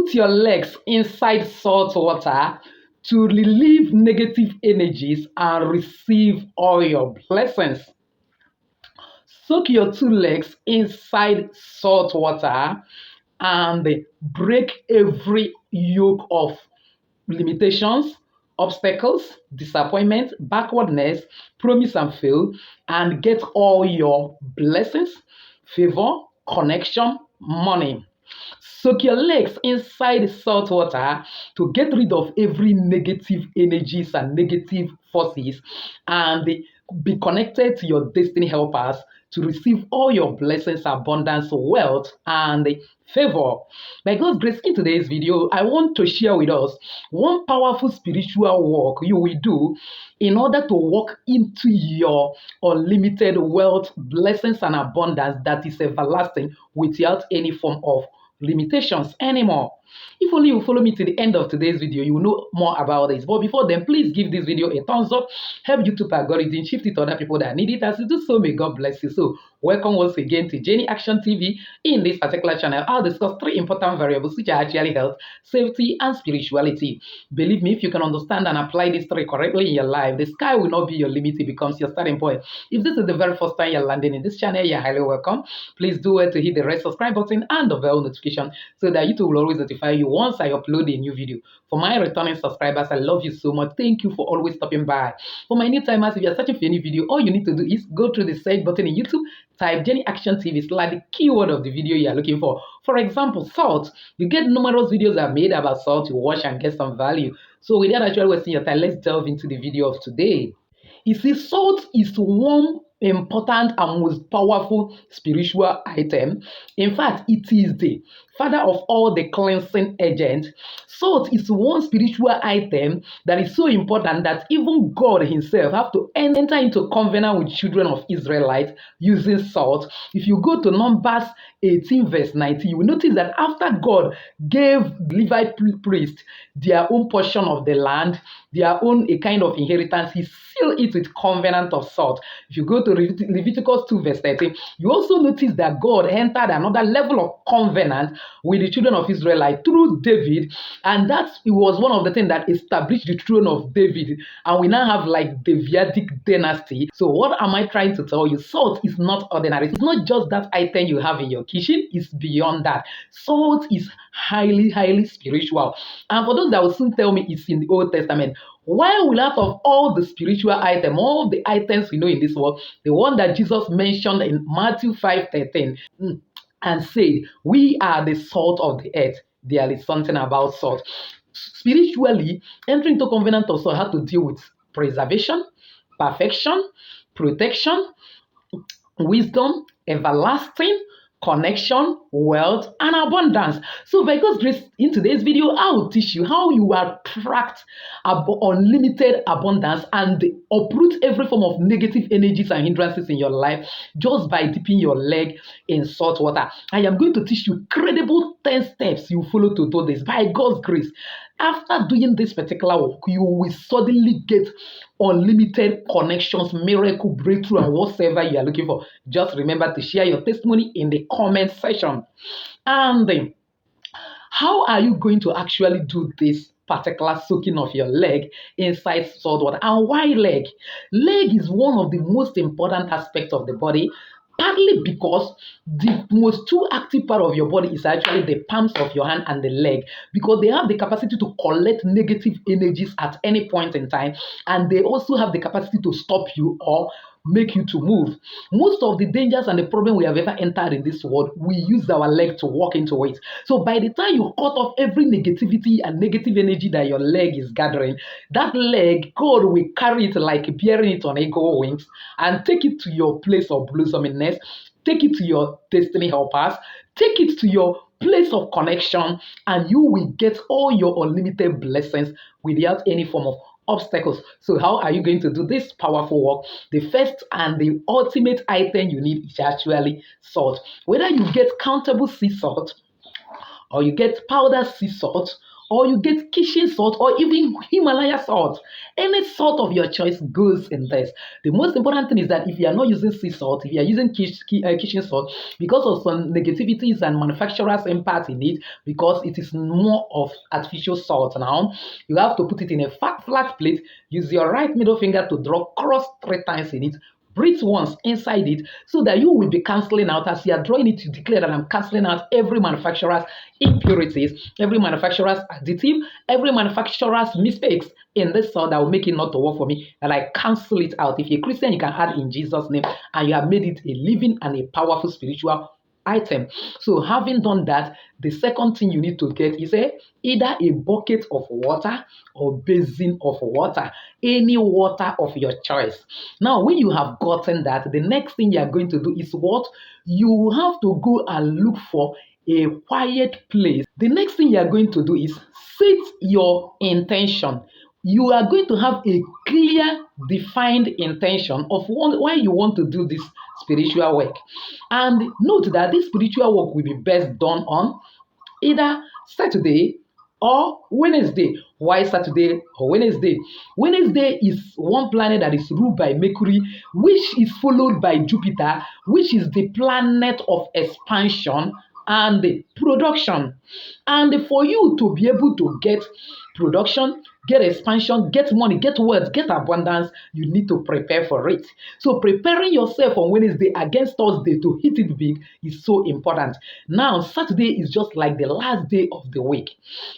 Put your legs inside salt water to relieve negative energies and receive all your blessings. Soak your two legs inside salt water and break every yoke of limitations, obstacles, disappointment, backwardness, promise and fail, and get all your blessings, favor, connection, money. Soak your legs inside salt water to get rid of every negative energies and negative forces and be connected to your destiny helpers to receive all your blessings, abundance, wealth, and favor. By God's grace, in today's video, I want to share with us one powerful spiritual work you will do in order to walk into your unlimited wealth, blessings, and abundance that is everlasting without any form of limitations anymore. If only you follow me to the end of today's video, you will know more about this. But before then, please give this video a thumbs up, help YouTube algorithm shift it to other people that need it. As you do so, may God bless you. So welcome once again to Jenny Action TV. In this particular channel, I'll discuss three important variables which are actually health, safety, and spirituality. Believe me, if you can understand and apply these three correctly in your life, the sky will not be your limit, it becomes your starting point. If this is the very first time you're landing in this channel, you're highly welcome. Please do well to hit the red subscribe button and the bell notification so that YouTube will always notify you once I upload a new video. For my returning subscribers, I love you so much. Thank you for always stopping by. For my new timers, if you're searching for any video, all you need to do is go through the search button in YouTube, type Jenny Action TV, select the keyword of the video you're looking for. For example, salt. You get numerous videos I've made about salt. You watch and get some value. So without actually wasting your time, let's delve into the video of today. You see, salt is one important and most powerful spiritual item. In fact, it is the father of all the cleansing agents. Salt is one spiritual item that is so important that even God himself have to enter into covenant with children of Israelites using salt. If you go to Numbers 18 verse 19, you will notice that after God gave Levite priests their own portion of the land, their own a kind of inheritance, he sealed it with covenant of salt. If you go to Leviticus 2 verse 13, you also notice that God entered another level of covenant with the children of Israel through David, and that was one of the things that established the throne of David, and we now have like the Davidic dynasty. So what am I trying to tell you? Salt is not ordinary. It's not just that item you have in your kitchen, it's beyond that. Salt is highly spiritual, and for those that will soon tell me it's in the Old Testament, why will out of all the spiritual items, all the items we know in this world, the one that Jesus mentioned in Matthew 5:13 and said, we are the salt of the earth. There is something about salt. Spiritually, entering into covenant of salt had to deal with preservation, perfection, protection, wisdom, everlasting, connection, wealth, and abundance. So by God's grace, in today's video, I will teach you how you attract unlimited abundance and uproot every form of negative energies and hindrances in your life just by dipping your leg in salt water. I am going to teach you credible 10 steps you follow to do this by God's grace. After doing this particular work, you will suddenly get unlimited connections, miracle, breakthrough, and whatsoever you are looking for. Just remember to share your testimony in the comment section. And how are you going to actually do this particular soaking of your leg inside salt water? And why leg? Leg is one of the most important aspects of the body, partly because the most two active part of your body is actually the palms of your hand and the leg, because they have the capacity to collect negative energies at any point in time, and they also have the capacity to stop you or make you to move. Most of the dangers and the problem we have ever entered in this world, we use our leg to walk into it. So by the time you cut off every negativity and negative energy that your leg is gathering, that leg, God will carry it like bearing it on eagle wings and take it to your place of blossomingness, take it to your destiny helpers, take it to your place of connection, and you will get all your unlimited blessings without any form of obstacles. So how are you going to do this powerful work? The first and the ultimate item you need is actually salt. Whether you get countable sea salt, or you get powdered sea salt, or you get kitchen salt, or even Himalaya salt. Any salt of your choice goes in this. The most important thing is that if you are not using sea salt, if you are using kitchen salt, because of some negativities and manufacturers' impact in it, because it is more of artificial salt now, you have to put it in a flat plate, use your right middle finger to draw cross 3 times in it, breathe once inside it, so that you will be cancelling out. As you are drawing it, you declare that I'm cancelling out every manufacturer's impurities, every manufacturer's additive, every manufacturer's mistakes in this salt that will make it not to work for me, and I cancel it out. If you're a Christian, you can add in Jesus' name, and you have made it a living and a powerful spiritual item. So having done that, the second thing you need to get is either a bucket of water or basin of water, any water of your choice. Now, when you have gotten that, the next thing you are going to do is what? You have to go and look for a quiet place. The next thing you are going to do is set your intention. You are going to have a clear, defined intention of why you want to do this spiritual work. And note that this spiritual work will be best done on either Saturday or Wednesday. Why Saturday or Wednesday? Wednesday is one planet that is ruled by Mercury, which is followed by Jupiter, which is the planet of expansion and production. And for you to be able to get production, get expansion, get money, get wealth, get abundance, you need to prepare for it. So preparing yourself on Wednesday against Thursday to hit it big is so important. Now, Saturday is just like the last day of the week.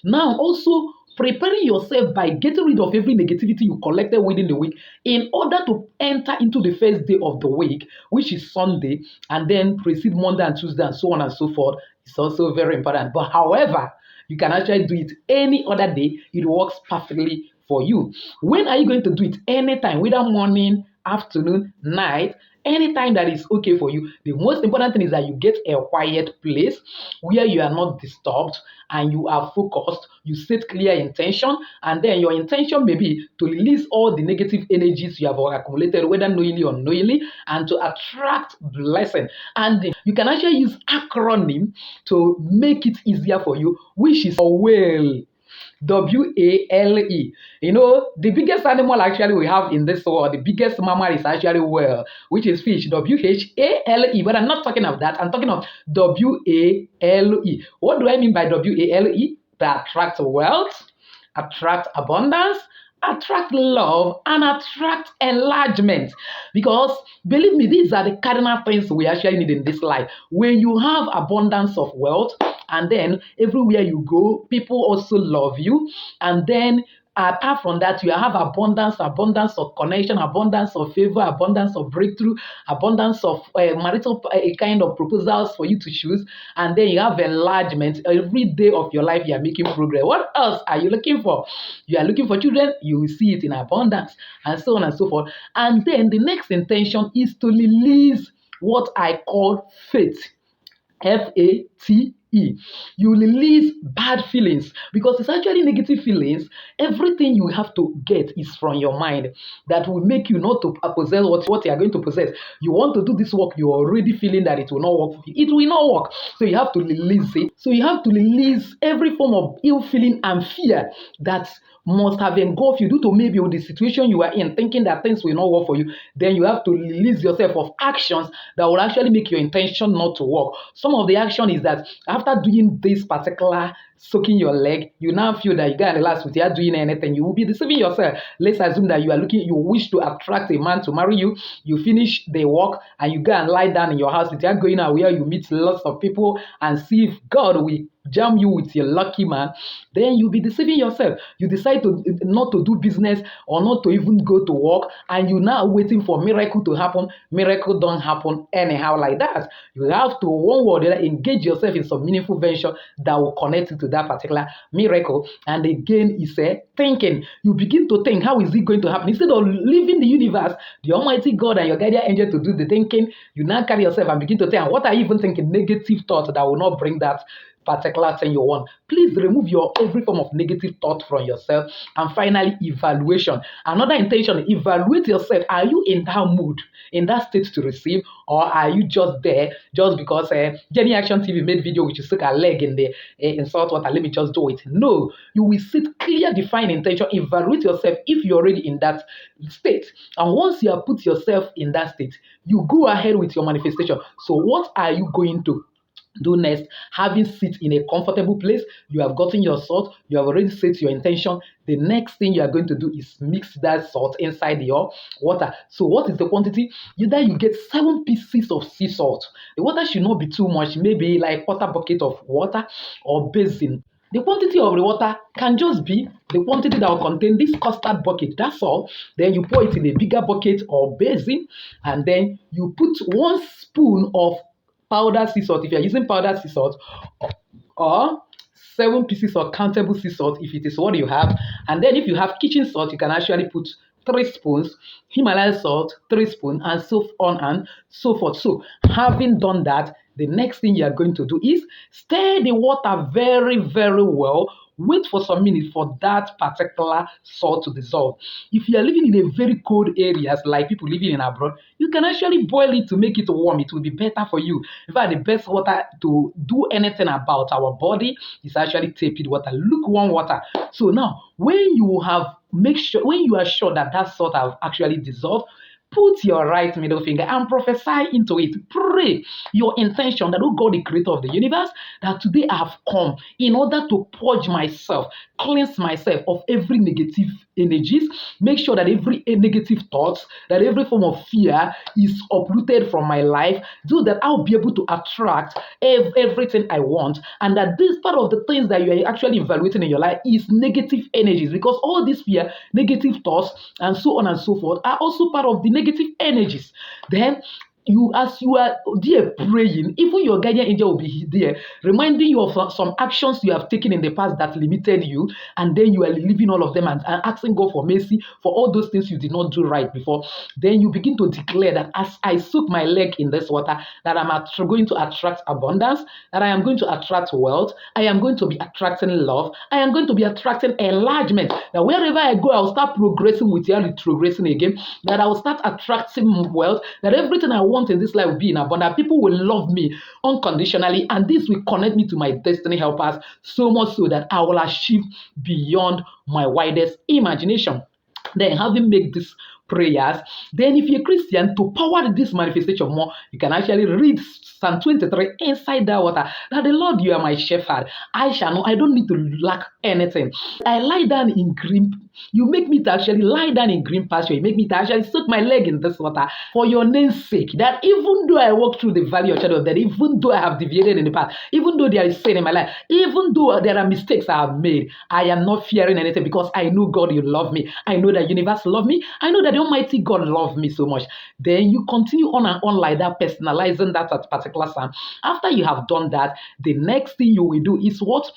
Now, also preparing yourself by getting rid of every negativity you collected within the week in order to enter into the first day of the week, which is Sunday, and then proceed Monday and Tuesday and so on and so forth. It's also very important. But however, you can actually do it any other day. It works perfectly for you. When are you going to do it? Anytime, whether morning, afternoon, night, anytime that is okay for you. The most important thing is that you get a quiet place where you are not disturbed and you are focused. You set clear intention, and then your intention may be to release all the negative energies you have accumulated, whether knowingly or unknowingly, and to attract blessing. And you can actually use acronym to make it easier for you, which is WALE. WALE. You know, the biggest animal actually we have in this world, the biggest mammal is actually whale, which is fish, WHALE. But I'm not talking of that. I'm talking of WALE. What do I mean by WALE? That attract wealth, attract abundance, attract love, and attract enlargement. Because believe me, these are the cardinal things we actually need in this life. When you have abundance of wealth, and then everywhere you go, people also love you, and then apart from that, you have abundance of connection, abundance of favor, abundance of breakthrough, abundance of marital kind of proposals for you to choose, and then you have enlargement. Every day of your life, you are making progress. What else are you looking for? You are looking for children, you will see it in abundance, and so on and so forth. And then the next intention is to release what I call faith. FATE. You release bad feelings because it's actually negative feelings. Everything you have to get is from your mind that will make you not to possess what you are going to possess. You want to do this work, you're already feeling that it will not work for you. It will not work. So you have to release it. So you have to release every form of ill feeling and fear that must have engulfed you due to maybe the situation you are in, thinking that things will not work for you. Then you have to release yourself of actions that will actually make your intention not to work. Some of the action is that after doing this particular soaking your leg, you now feel that you can't relax without doing anything. You will be deceiving yourself. Let's assume that you wish to attract a man to marry you. You finish the work and you go and lie down in your house without going out where you meet lots of people and see if God will jam you with your lucky man. Then you'll be deceiving yourself. You decide to not to do business or not to even go to work, and you're now waiting for miracle to happen. Miracle don't happen anyhow like that. You have to one word engage yourself in some meaningful venture that will connect you to that particular miracle. And again, it's a thinking. You begin to think, how is it going to happen? Instead of leaving the universe, the Almighty God and your guardian angel to do the thinking, you now carry yourself and begin to think, what are you even thinking? Negative thoughts that will not bring that particular thing you want. Please remove your every form of negative thought from yourself. And finally, evaluation. Another intention, evaluate yourself. Are you in that mood, in that state to receive, or are you just there just because Jenny Action TV made video which is stuck a leg in the in salt water? Let me just do it. No, you will set clear, defined intention. Evaluate yourself if you're already in that state. And once you have put yourself in that state, you go ahead with your manifestation. So, what are you going to do next? Having sit in a comfortable place, you have gotten your salt, you have already set your intention. The next thing you are going to do is mix that salt inside your water. So what is the quantity? Either you get 7 pieces of sea salt. The water should not be too much, maybe like quarter bucket of water or basin. The quantity of the water can just be the quantity that will contain this custard bucket. That's all. Then you pour it in a bigger bucket or basin, and then you put 1 spoon of powdered sea salt if you're using powdered sea salt, or 7 pieces of countable sea salt if it is what you have. And then if you have kitchen salt, you can actually put 3 spoons, Himalayan salt 3 spoons, and so on and so forth. So having done that, the next thing you are going to do is stir the water very, very well. Wait for some minutes for that particular salt to dissolve. If you are living in a very cold areas like people living in abroad, you can actually boil it to make it warm. It will be better for you. In fact, the best water to do anything about our body is actually tepid water, lukewarm water. So now, when you are sure that that salt have actually dissolved, put your right middle finger and prophesy into it. Pray your intention that, oh God, the creator of the universe, that today I have come in order to purge myself, cleanse myself of every negative energies, make sure that every negative thoughts, that every form of fear is uprooted from my life, so that I'll be able to attract everything I want. And that this part of the things that you are actually evaluating in your life is negative energies, because all this fear, negative thoughts, and so on and so forth are also part of the negative energies. Then as you are there praying, even your guardian angel will be there, reminding you of some actions you have taken in the past that limited you, and then you are leaving all of them and asking God for mercy for all those things you did not do right before. Then you begin to declare that as I soak my leg in this water, that I'm going to attract abundance, that I am going to attract wealth, I am going to be attracting love, I am going to be attracting enlargement, that wherever I go, I'll start progressing without retrogressing again, that I will start attracting wealth, that everything I want in this life will be in abundance. People will love me unconditionally, and this will connect me to my destiny helpers so much so that I will achieve beyond my widest imagination. Then, having made these prayers, then if you're a Christian, to power this manifestation more, you can actually read Psalm 23 inside that water. That the Lord, you are my shepherd. I shall know. I don't need to lack anything. I lie down in green. You make me to actually lie down in green pasture. You make me to actually soak my leg in this water for your name's sake. That even though I walk through the valley of shadow of death, even though I have deviated in the path, even though there is sin in my life, even though there are mistakes I have made, I am not fearing anything, because I know, God, you love me. I know that universe love me. I know that the Almighty God love me so much. Then you continue on and on like that, personalizing that particular psalm. After you have done that, the next thing you will do is what?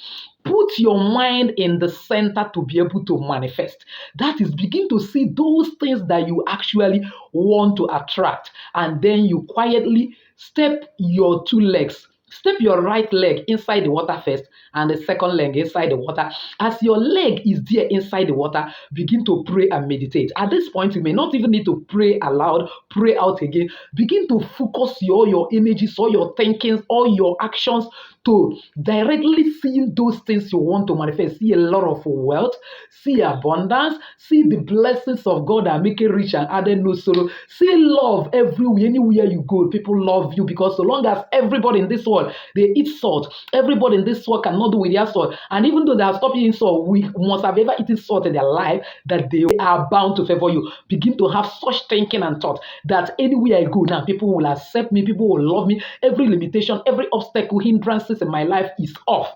Put your mind in the center to be able to manifest. That is, begin to see those things that you actually want to attract. And then you quietly step your 2 legs. Step your right leg inside the water first, and the second leg inside the water. As your leg is there inside the water, begin to pray and meditate. At this point, you may not even need to pray aloud, pray out again. Begin to focus all your energies, all your thinkings, all your actions to directly seeing those things you want to manifest. See a lot of wealth, see abundance, see the blessings of God that make it rich and added no sorrow. See love everywhere, anywhere you go. People love you, because so long as everybody in this world, they eat salt. Everybody in this world cannot do without salt. And even though they have stopped eating salt, we must have ever eaten salt in their life, that they are bound to favor you. Begin to have such thinking and thought that anywhere I go now, people will accept me, people will love me. Every limitation, every obstacle, hindrances in my life is off.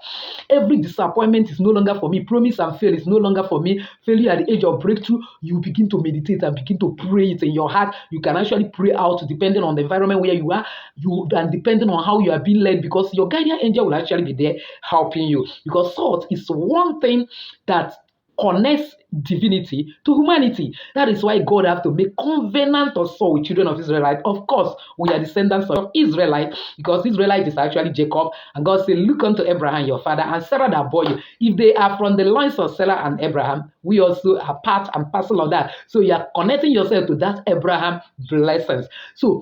Every disappointment is no longer for me. Promise and fail is no longer for me. Failure at the age of breakthrough, you begin to meditate and begin to pray it in your heart. You can actually pray out depending on the environment where you are, and depending on how you are being led, because your guardian angel will actually be there helping you. Because salt is one thing that connects divinity to humanity. That is why God have to make covenant or so with children of Israelite. Of course, we are descendants of Israelite because Israelite is actually Jacob. And God said, look unto Abraham your father and Sarah that bore you. If they are from the lines of Sarah and Abraham, we also are part and parcel of that. So you are connecting yourself to that Abraham blessings. So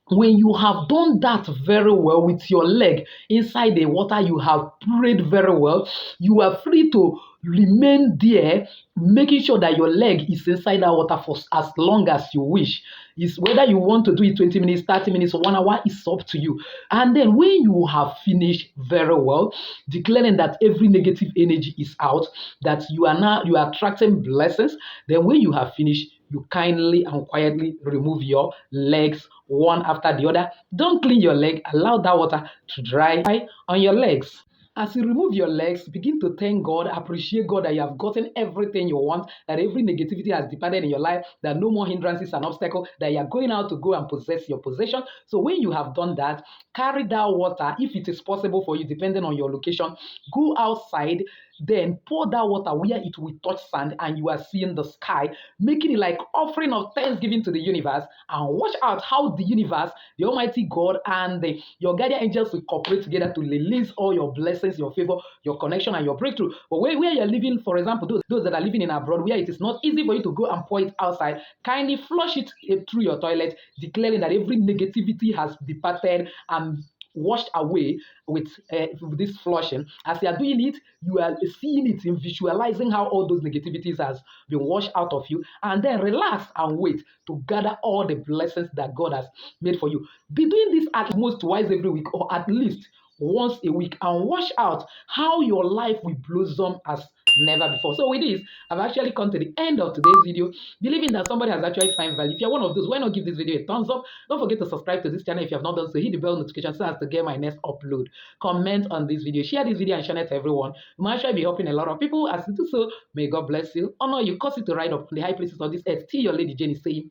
when you have done that very well with your leg inside the water, you have prayed very well, you are free to remain there, making sure that your leg is inside that water for as long as you wish. Is whether you want to do it 20 minutes, 30 minutes, or 1 hour, is up to you. And then when you have finished very well, declaring that every negative energy is out, that you are attracting blessings, then when you have finished, you kindly and quietly remove your legs one after the other. Don't clean your leg, allow that water to dry on your legs. As you remove your legs, begin to thank God, appreciate God that you have gotten everything you want, that every negativity has departed in your life, that no more hindrances and obstacles, that you are going out to go and possess your possession. So when you have done that, carry that water, if it is possible for you, depending on your location, go outside, then pour that water where it will touch sand and you are seeing the sky, making it like offering of thanksgiving to the universe. And watch out how the universe, the Almighty God, and your guardian angels will cooperate together to release all your blessings, your favor, your connection, and your breakthrough. But where you're living, for example, those that are living in abroad, where it is not easy for you to go and pour it outside, kindly flush it through your toilet, declaring that every negativity has departed and washed away with this flushing. As you are doing it, you are seeing it in visualizing how all those negativities has been washed out of you, and then relax and wait to gather all the blessings that God has made for you. Be doing this at most twice every week, or at least once a week, and watch out how your life will blossom as never before. So with this, I've actually come to the end of today's video, believing that somebody has actually found value. If you're one of those, why not give this video a thumbs up? Don't forget to subscribe to this channel if you have not done so. Hit the bell notification so as to get my next upload. Comment on this video, share this video, and share it to everyone. You might actually be helping a lot of people. As you do so, may God bless you, honor you, cause you to ride up on the high places of this earth. Till your Lady Jane is saying,